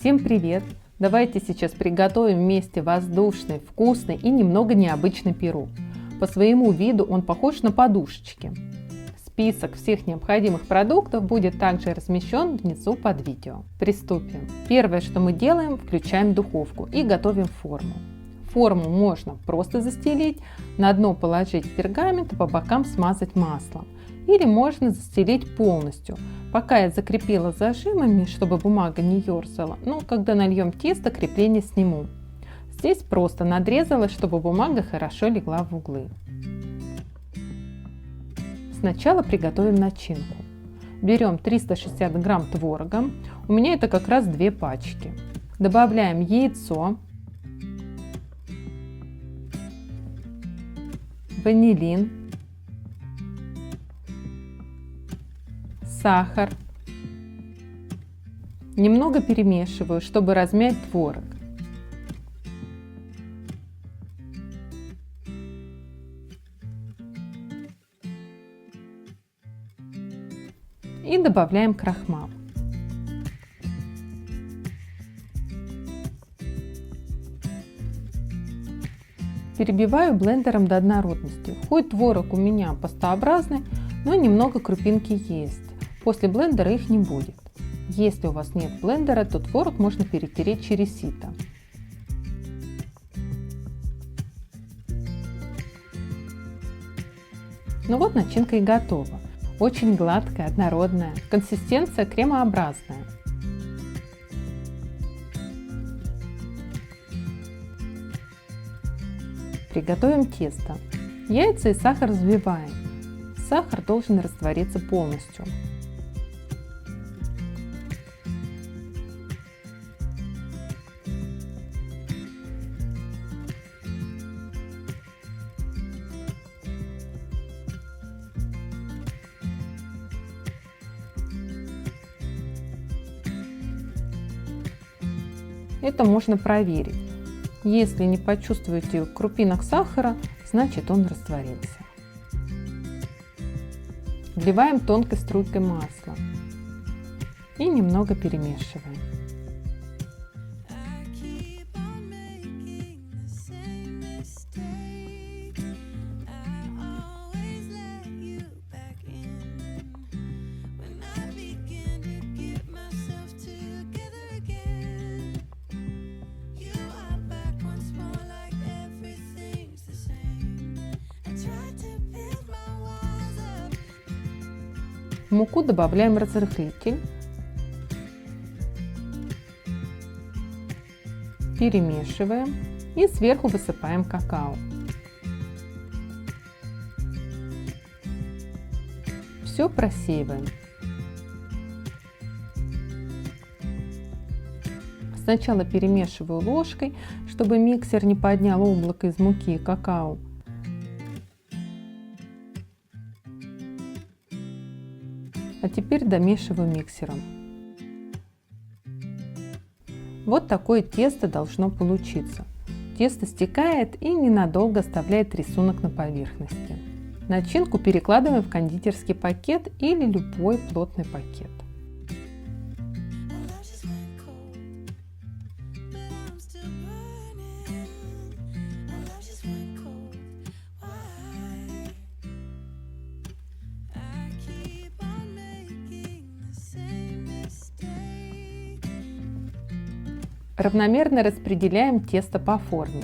Всем привет! Давайте сейчас приготовим вместе воздушный, вкусный и немного необычный пирог. По своему виду он похож на подушечки. Список всех необходимых продуктов будет также размещен внизу под видео. Приступим. Первое, что мы делаем, включаем духовку и готовим форму. Форму можно просто застелить, на дно положить пергамент, а по бокам смазать маслом. Или можно застелить полностью. Пока я закрепила зажимами, чтобы бумага не ерзала, но когда нальем тесто, крепление сниму. Здесь просто надрезала, чтобы бумага хорошо легла в углы. Сначала приготовим начинку. Берем 360 грамм творога, у меня это как раз 2 пачки. Добавляем яйцо, ванилин, сахар. Немного перемешиваю, чтобы размять творог. И добавляем крахмал. Перебиваю блендером до однородности. Хоть творог у меня пастообразный, но немного крупинки есть. После блендера их не будет. Если у вас нет блендера, то творог можно перетереть через сито. Ну вот, начинка и готова. Очень гладкая, однородная, консистенция кремообразная. Приготовим тесто. Яйца и сахар взбиваем. Сахар должен раствориться полностью. Это можно проверить. Если не почувствуете крупинок сахара, значит он растворился. Вливаем тонкой струйкой масла и немного перемешиваем. В муку добавляем разрыхлитель, перемешиваем и сверху высыпаем какао. Все просеиваем. Сначала перемешиваю ложкой, чтобы миксер не поднял облако из муки и какао. А теперь домешиваю миксером. Вот такое тесто должно получиться. Тесто стекает и ненадолго оставляет рисунок на поверхности. Начинку перекладываем в кондитерский пакет или любой плотный пакет. Равномерно распределяем тесто по форме.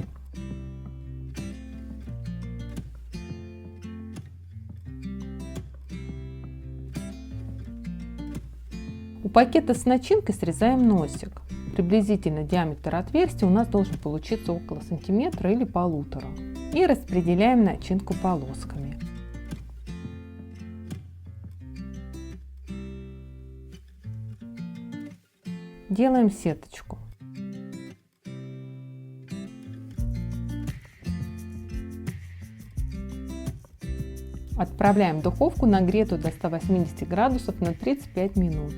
У пакета с начинкой срезаем носик. Приблизительно диаметр отверстия у нас должен получиться около сантиметра или 1,5. И распределяем начинку полосками. Делаем сеточку. Отправляем в духовку, нагретую до 180 градусов, на 35 минут.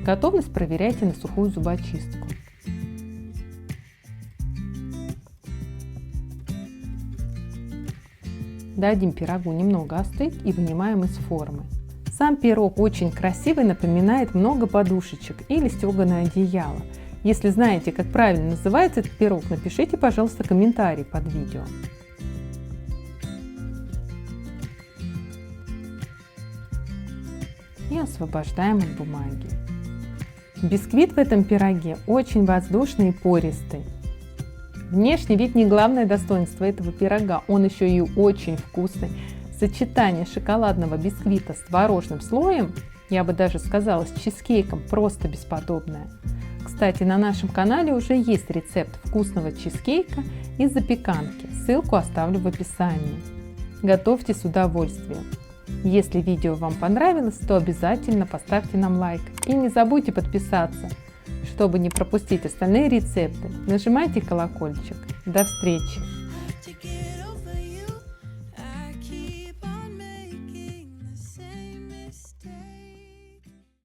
Готовность проверяйте на сухую зубочистку. Дадим пирогу немного остыть и вынимаем из формы. Сам пирог очень красивый, напоминает много подушечек или стеганое одеяло. Если знаете, как правильно называется этот пирог, напишите, пожалуйста, комментарий под видео. И освобождаем от бумаги. Бисквит в этом пироге очень воздушный и пористый. Внешний вид не главное достоинство этого пирога, он еще и очень вкусный. Сочетание шоколадного бисквита с творожным слоем, я бы даже сказала, с чизкейком, просто бесподобное. Кстати, на нашем канале уже есть рецепт вкусного чизкейка из запеканки. Ссылку оставлю в описании. Готовьте с удовольствием. Если видео вам понравилось, то обязательно поставьте нам лайк. И не забудьте подписаться, чтобы не пропустить остальные рецепты. Нажимайте колокольчик. До встречи!